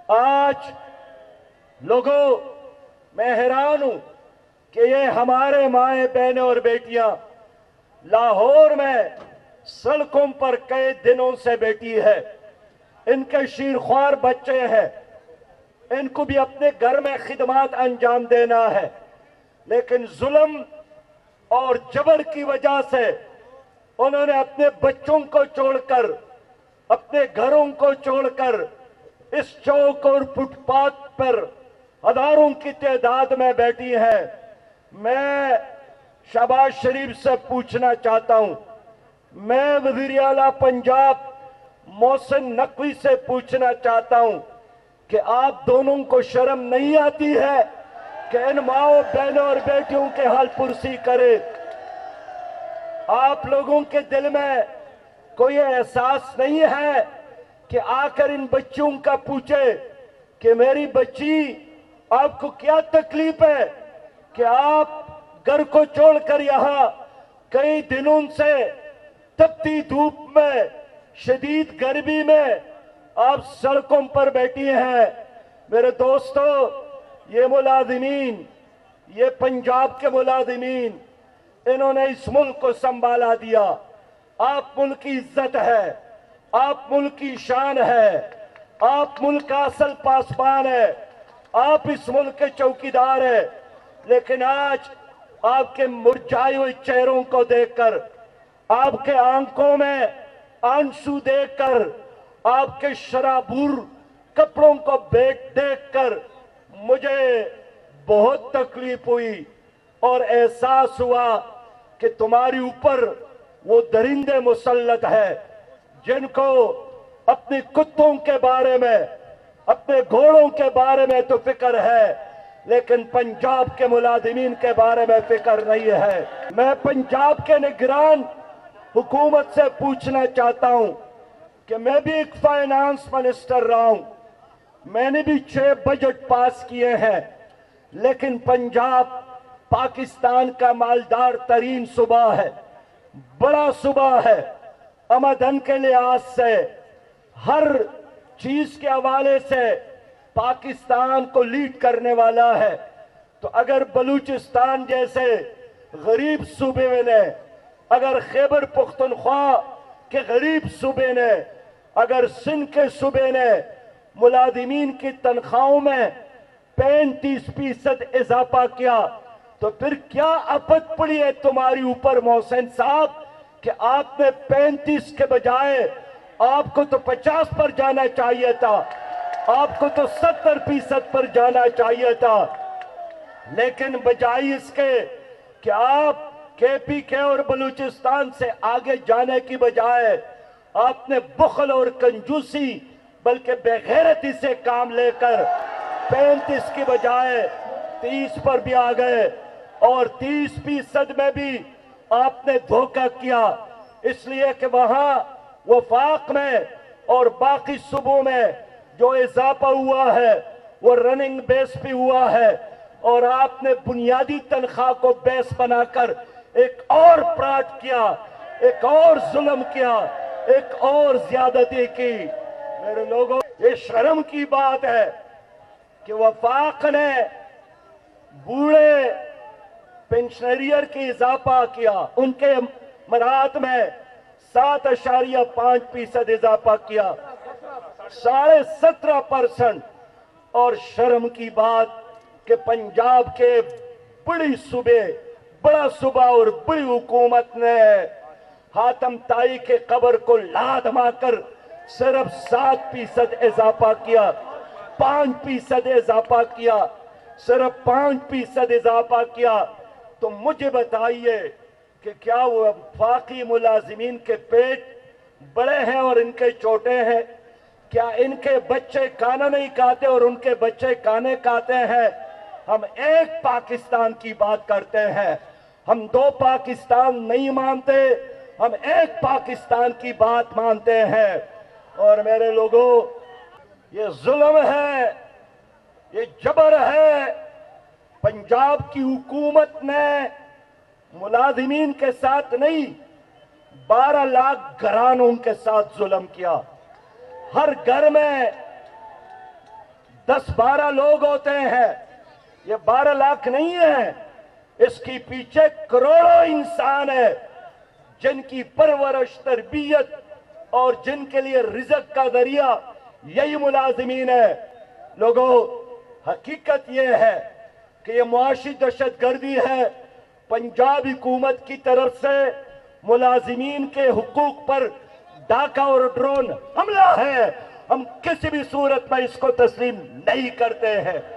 आज लोगों, मैं हैरान हूं कि ये हमारे माएं बहनें और बेटियां लाहौर में सड़कों पर कई दिनों से बैठी है। इनके शीरख्वार बच्चे हैं, इनको भी अपने घर में खिदमात अंजाम देना है, लेकिन जुल्म और जबर की वजह से उन्होंने अपने बच्चों को छोड़कर, अपने घरों को छोड़कर इस चौक और फुटपाथ पर हजारों की तादाद में बैठी है। मैं शहबाज शरीफ से पूछना चाहता हूं, मैं वज़ीर आला पंजाब मोहसिन नकवी से पूछना चाहता हूं कि आप दोनों को शर्म नहीं आती है कि इन माओ बहनों और बेटियों के हाल पुरसी करे? आप लोगों के दिल में कोई एहसास नहीं है कि आकर इन बच्चियों का पूछे कि मेरी बच्ची, आपको क्या तकलीफ है कि आप घर को छोड़कर यहां कई दिनों से तपती धूप में, शदीद गर्मी में आप सड़कों पर बैठी हैं? मेरे दोस्तों, ये मुलाजिमीन, ये पंजाब के मुलाजिमीन, इन्होंने इस मुल्क को संभाला दिया। आप मुल्क की इज्जत है, आप मुल्क की शान है, आप मुल्क का असल पासबान है, आप इस मुल्क के चौकीदार हैं। लेकिन आज आपके मुरझाए हुए चेहरों को देखकर, आपके आंखों में आंसू देखकर, आपके शराबूर कपड़ों को देखकर मुझे बहुत तकलीफ हुई और एहसास हुआ कि तुम्हारे ऊपर वो दरिंदे मुसल्लत है जिनको अपने कुत्तों के बारे में, अपने घोड़ों के बारे में तो फिक्र है, लेकिन पंजाब के मुलाजिमीन के बारे में फिक्र नहीं है। मैं पंजाब के निगरान हुकूमत से पूछना चाहता हूं कि मैं भी एक फाइनेंस मिनिस्टर रहा हूं, मैंने भी 6 बजट पास किए हैं, लेकिन पंजाब पाकिस्तान का मालदार तरीन सूबा है, बड़ा सूबा है। आमदन के लिहाज से, हर चीज के हवाले से पाकिस्तान को लीड करने वाला है। तो अगर बलूचिस्तान जैसे गरीब सूबे ने, अगर खैबर पुख्तनख्वा के गरीब सूबे ने, अगर सिंध के सूबे ने मुलाजिमीन की तनख्वाहों में 35% इजाफा किया, तो फिर क्या आफत पड़ी है तुम्हारी ऊपर मोहसिन साहब कि आपने 35 के बजाय आपको तो 50 पर जाना चाहिए था, आपको तो 70% पर जाना चाहिए था। लेकिन बजाय इसके कि आप KPK और बलूचिस्तान से आगे जाने की बजाय आपने बुखल और कंजूसी, बल्कि बेगैरती से काम लेकर 35 की बजाय 30 पर भी आ गए, और 30% में भी आपने धोखा किया, इसलिए कि वहां वफाक में और बाकी सूबों में जो इजाफा हुआ है वो रनिंग बेस पे हुआ है, और आपने बुनियादी तनख्वाह को बेस बनाकर एक और फ्रॉड किया, एक और जुल्म किया, एक और ज्यादती की। मेरे लोगों, ये शर्म की बात है कि वफाक ने बूढ़े पेंशनरियर की इजाफा किया, उनके मराहत में 7.5% इजाफा किया, 17.5%। और शर्म की बात कि पंजाब के बड़ा सूबा और बड़ी हुकूमत ने हातम ताई के कब्र को लात मारकर सिर्फ 7% इजाफा किया, 5% इजाफा किया, सिर्फ 5% इजाफा किया। तो मुझे बताइए कि क्या वो वफाकी मुलाजिमीन के पेट बड़े हैं और इनके छोटे हैं? क्या इनके बच्चे खाना नहीं खाते और उनके बच्चे खाने खाते हैं? हम एक पाकिस्तान की बात करते हैं, हम 2 पाकिस्तान नहीं मानते, हम एक पाकिस्तान की बात मानते हैं। और मेरे लोगों, ये जुल्म है, ये जबर है। पंजाब की हुकूमत ने मुलाजिमीन के साथ नहीं, 12 लाख घरानों के साथ जुल्म किया। हर घर में 10-12 लोग होते हैं, ये 12 लाख नहीं है। इसके पीछे करोड़ों इंसान है जिनकी परवरिश, तरबियत और जिनके लिए रिज़्क का जरिया यही मुलाजिमीन है। लोगों, हकीकत यह है कि ये मुआशी दहशतगर्दी है। पंजाब हुकूमत की तरफ से मुलाजिमीन के हुकूक पर डाका और ड्रोन हमला है। हम किसी भी सूरत में इसको तस्लीम नहीं करते हैं।